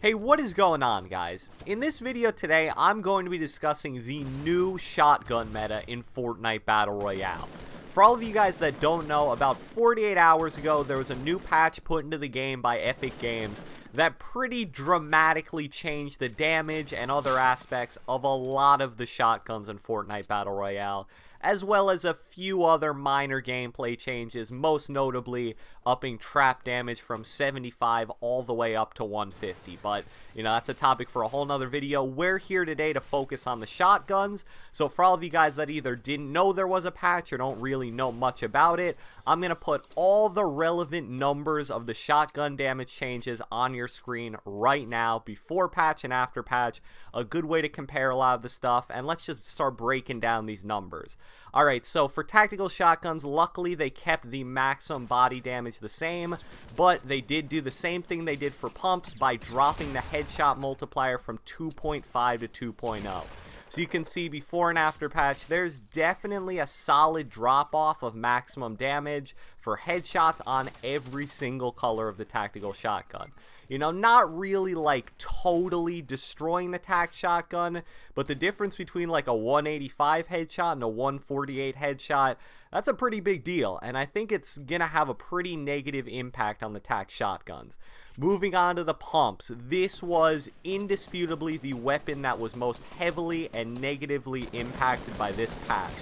Hey, what is going on, guys? In this video today, I'm going to be discussing the new shotgun meta in Fortnite Battle Royale. For all of you guys that don't know, about 48 hours ago, there was a new patch put into the game by Epic Games that pretty dramatically changed the damage and other aspects of a lot of the shotguns in Fortnite Battle Royale, as well as a few other minor gameplay changes, most notably upping trap damage from 75 all the way up to 150. But, you know, that's a topic for a whole nother video. We're here today to focus on the shotguns, so for all of you guys that either didn't know there was a patch or don't really know much about it, I'm going to put all the relevant numbers of the shotgun damage changes on your screen right now, before patch and after patch, a good way to compare a lot of the stuff, and let's just start breaking down these numbers. Alright, so for tactical shotguns, luckily they kept the maximum body damage the same, but they did do the same thing they did for pumps by dropping the headshot multiplier from 2.5 to 2.0. So you can see before and after patch, there's definitely a solid drop off of maximum damage for headshots on every single color of the tactical shotgun. You know, not really like totally destroying the tac shotgun, but the difference between like a 185 headshot and a 148 headshot, that's a pretty big deal, and I think it's gonna have a pretty negative impact on the tac shotguns. Moving on to the pumps, this was indisputably the weapon that was most heavily and negatively impacted by this patch.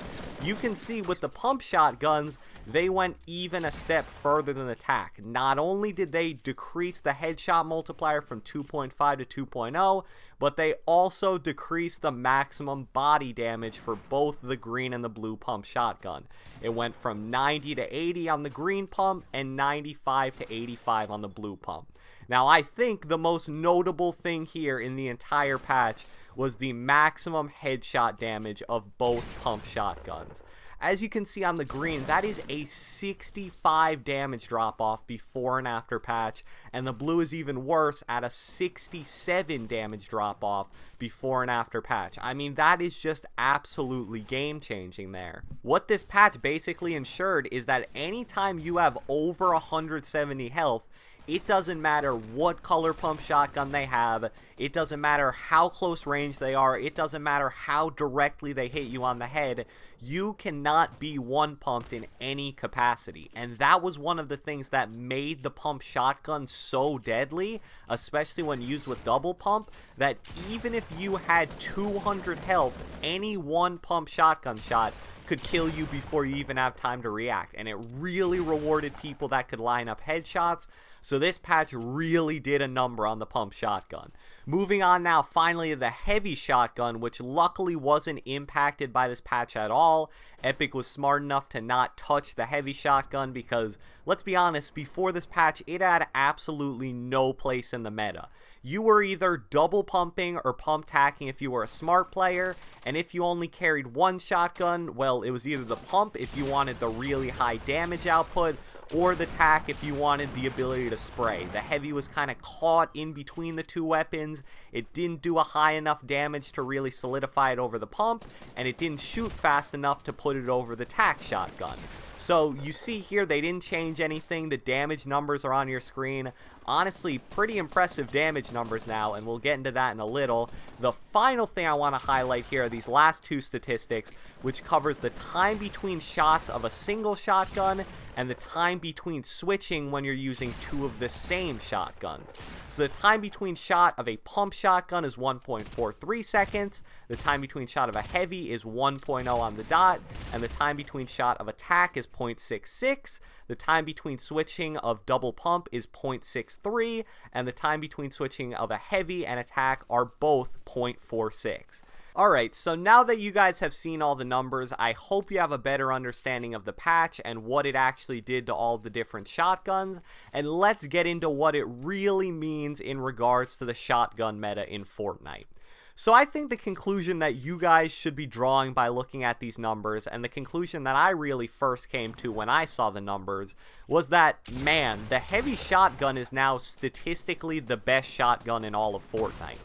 You can see with the pump shotguns, they went even a step further than the tac. Not only did they decrease the headshot multiplier from 2.5 to 2.0, but they also decreased the maximum body damage for both the green and the blue pump shotgun. It went from 90 to 80 on the green pump and 95 to 85 on the blue pump. Now, I think the most notable thing here in the entire patch was the maximum headshot damage of both pump shotguns. As you can see on the green, that is a 65 damage drop off before and after patch, and the blue is even worse at a 67 damage drop off before and after patch. I mean, that is just absolutely game changing there. What this patch basically ensured is that anytime you have over 170 health, it doesn't matter what color pump shotgun they have, it doesn't matter how close range they are, it doesn't matter how directly they hit you on the head, you cannot be one pumped in any capacity. And that was one of the things that made the pump shotgun so deadly, especially when used with double pump, that even if you had 200 health, any one pump shotgun shot could kill you before you even have time to react, and it really rewarded people that could line up headshots. So this patch really did a number on the pump shotgun. Moving on now finally to the heavy shotgun, which luckily wasn't impacted by this patch at all. Epic was smart enough to not touch the heavy shotgun because, let's be honest, before this patch it had absolutely no place in the meta. You were either double pumping or pump tacking if you were a smart player, and if you only carried one shotgun, well, it was either the pump if you wanted the really high damage output, or the tac if you wanted the ability to spray. The heavy was kind of caught in between the two weapons. It didn't do a high enough damage to really solidify it over the pump, and it didn't shoot fast enough to put it over the tac shotgun. So you see here they didn't change anything. The damage numbers are on your screen. Honestly, pretty impressive damage numbers now, and we'll get into that in a little. The final thing I want to highlight here are these last two statistics, which covers the time between shots of a single shotgun and the time between switching when you're using two of the same shotguns. So the time between shot of a pump shotgun is 1.43 seconds, the time between shot of a heavy is 1.0 on the dot, and the time between shot of a tac is 0.66, the time between switching of double pump is 0.63, and the time between switching of a heavy and a tac are both 0.46. Alright, so now that you guys have seen all the numbers, I hope you have a better understanding of the patch and what it actually did to all the different shotguns, and let's get into what it really means in regards to the shotgun meta in Fortnite. So I think the conclusion that you guys should be drawing by looking at these numbers, and the conclusion that I really first came to when I saw the numbers, was that, man, the heavy shotgun is now statistically the best shotgun in all of Fortnite.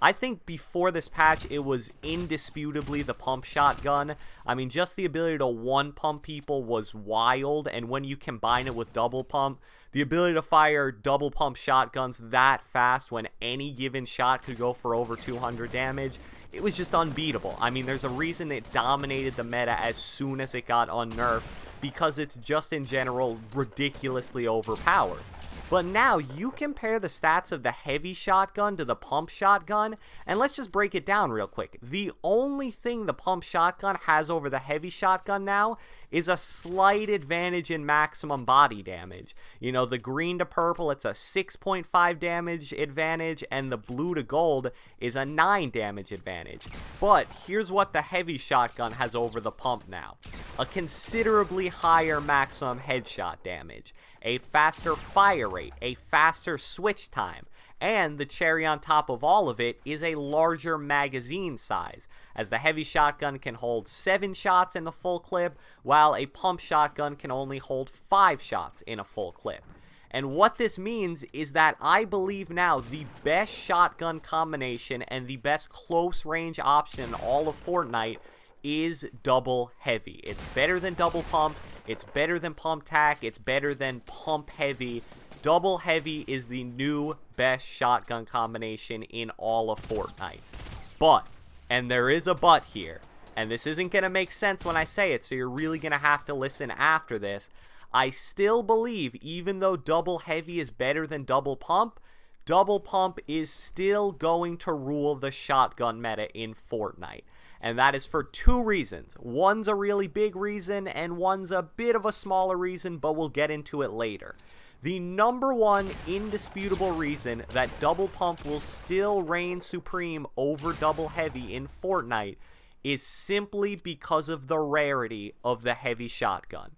I think before this patch, it was indisputably the pump shotgun. I mean, just the ability to one pump people was wild, and when you combine it with double pump, the ability to fire double pump shotguns that fast when any given shot could go for over 200 damage, it was just unbeatable. I mean, there's a reason it dominated the meta as soon as it got unnerfed, because it's just in general ridiculously overpowered. But now, you compare the stats of the heavy shotgun to the pump shotgun, and let's just break it down real quick. The only thing the pump shotgun has over the heavy shotgun now is a slight advantage in maximum body damage. You know, the green to purple, it's a 6.5 damage advantage, and the blue to gold is a 9 damage advantage. But here's what the heavy shotgun has over the pump now. A considerably higher maximum headshot damage, a faster fire rate, a faster switch time, and the cherry on top of all of it is a larger magazine size, as the heavy shotgun can hold 7 shots in the full clip, while a pump shotgun can only hold 5 shots in a full clip. And what this means is that I believe now the best shotgun combination and the best close range option in all of Fortnite is double heavy. It's better than double pump, it's better than pump tac, it's better than pump heavy. Double heavy is the new best shotgun combination in all of Fortnite. But, and there is a but here, and this isn't going to make sense when I say it, so you're really going to have to listen after this. I still believe, even though double heavy is better than double pump is still going to rule the shotgun meta in Fortnite. And that is for 2 reasons. One's a really big reason, and one's a bit of a smaller reason, but we'll get into it later. The number one indisputable reason that double pump will still reign supreme over double heavy in Fortnite is simply because of the rarity of the heavy shotgun.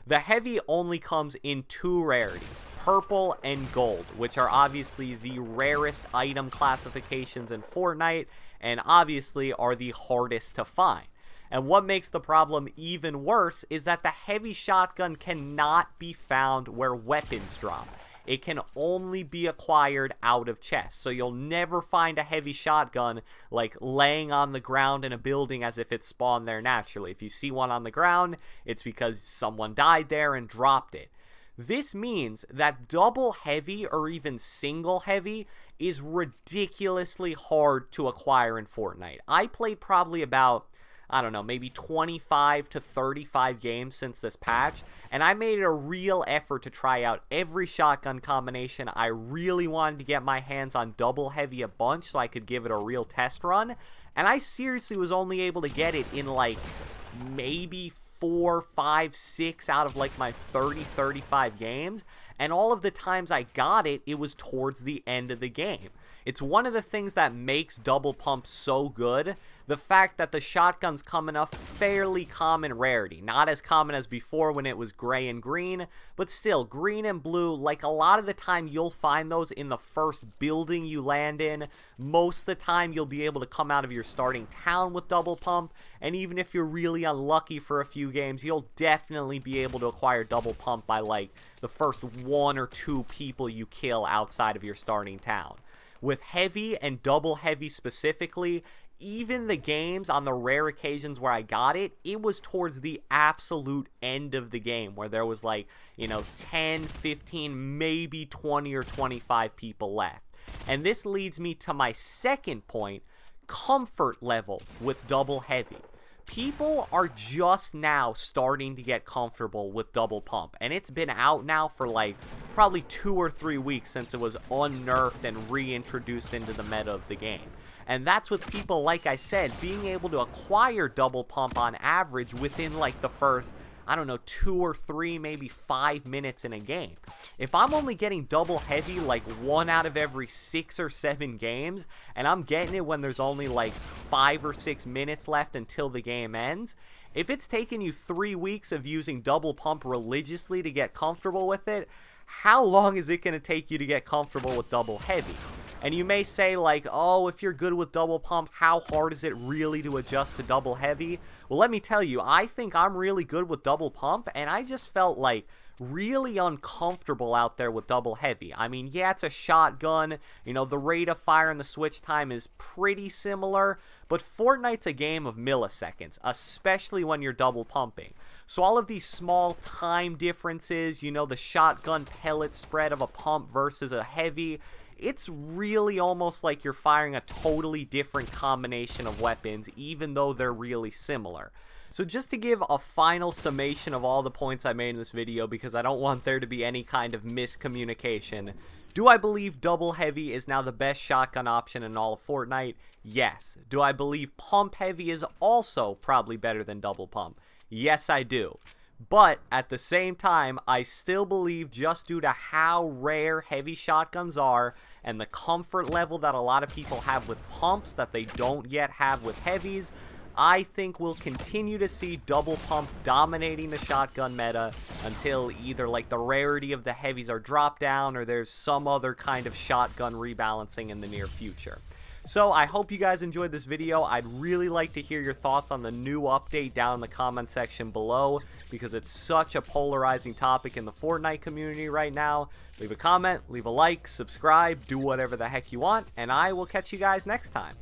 The heavy only comes in 2 rarities, purple and gold, which are obviously the rarest item classifications in Fortnite, and obviously are the hardest to find. And what makes the problem even worse is that the heavy shotgun cannot be found where weapons drop. It can only be acquired out of chests. So you'll never find a heavy shotgun like laying on the ground in a building as if it spawned there naturally. If you see one on the ground, it's because someone died there and dropped it. This means that double heavy or even single heavy is ridiculously hard to acquire in Fortnite. I played probably about, I don't know, maybe 25 to 35 games since this patch, and I made it a real effort to try out every shotgun combination. I really wanted to get my hands on double heavy a bunch so I could give it a real test run, and I seriously was only able to get it in like maybe 4, 5, 6 out of like my 30-35 games, and all of the times I got it, it was towards the end of the game. It's one of the things that makes double pump so good, the fact that the shotguns come in a fairly common rarity. Not as common as before when it was gray and green, but still, green and blue, like a lot of the time you'll find those in the first building you land in. Most of the time you'll be able to come out of your starting town with double pump, and even if you're really unlucky for a few games, you'll definitely be able to acquire double pump by like the first 1 or 2 people you kill outside of your starting town. With heavy and double heavy specifically, even the games on the rare occasions where I got it, it was towards the absolute end of the game where there was like, you know, 10, 15, maybe 20 or 25 people left. And this leads me to my second point, comfort level with double heavy. People are just now starting to get comfortable with double pump, and it's been out now for like probably 2 or 3 weeks since it was unnerfed and reintroduced into the meta of the game. And that's with people, like I said, being able to acquire double pump on average within like the first, I don't know, 2 or 3, maybe 5 minutes in a game. If I'm only getting double heavy like 1 out of every 6 or 7 games, and I'm getting it when there's only like 5 or 6 minutes left until the game ends, if it's taken you 3 weeks of using double pump religiously to get comfortable with it, how long is it going to take you to get comfortable with double heavy? And you may say like, oh, if you're good with double pump, how hard is it really to adjust to double heavy? Well, let me tell you, I think I'm really good with double pump, and I just felt like really uncomfortable out there with double heavy. I mean, yeah, it's a shotgun, you know, the rate of fire and the switch time is pretty similar, but Fortnite's a game of milliseconds, especially when you're double pumping. So all of these small time differences, you know, the shotgun pellet spread of a pump versus a heavy, it's really almost like you're firing a totally different combination of weapons, even though they're really similar. So just to give a final summation of all the points I made in this video, because I don't want there to be any kind of miscommunication, do I believe double heavy is now the best shotgun option in all of Fortnite? Yes. Do I believe pump heavy is also probably better than double pump? Yes, I do. But at the same time, I still believe, just due to how rare heavy shotguns are and the comfort level that a lot of people have with pumps that they don't yet have with heavies, I think we'll continue to see double pump dominating the shotgun meta until either like the rarity of the heavies are dropped down or there's some other kind of shotgun rebalancing in the near future. So I hope you guys enjoyed this video. I'd really like to hear your thoughts on the new update down in the comment section below, because it's such a polarizing topic in the Fortnite community right now. Leave a comment, leave a like, subscribe, do whatever the heck you want, and I will catch you guys next time.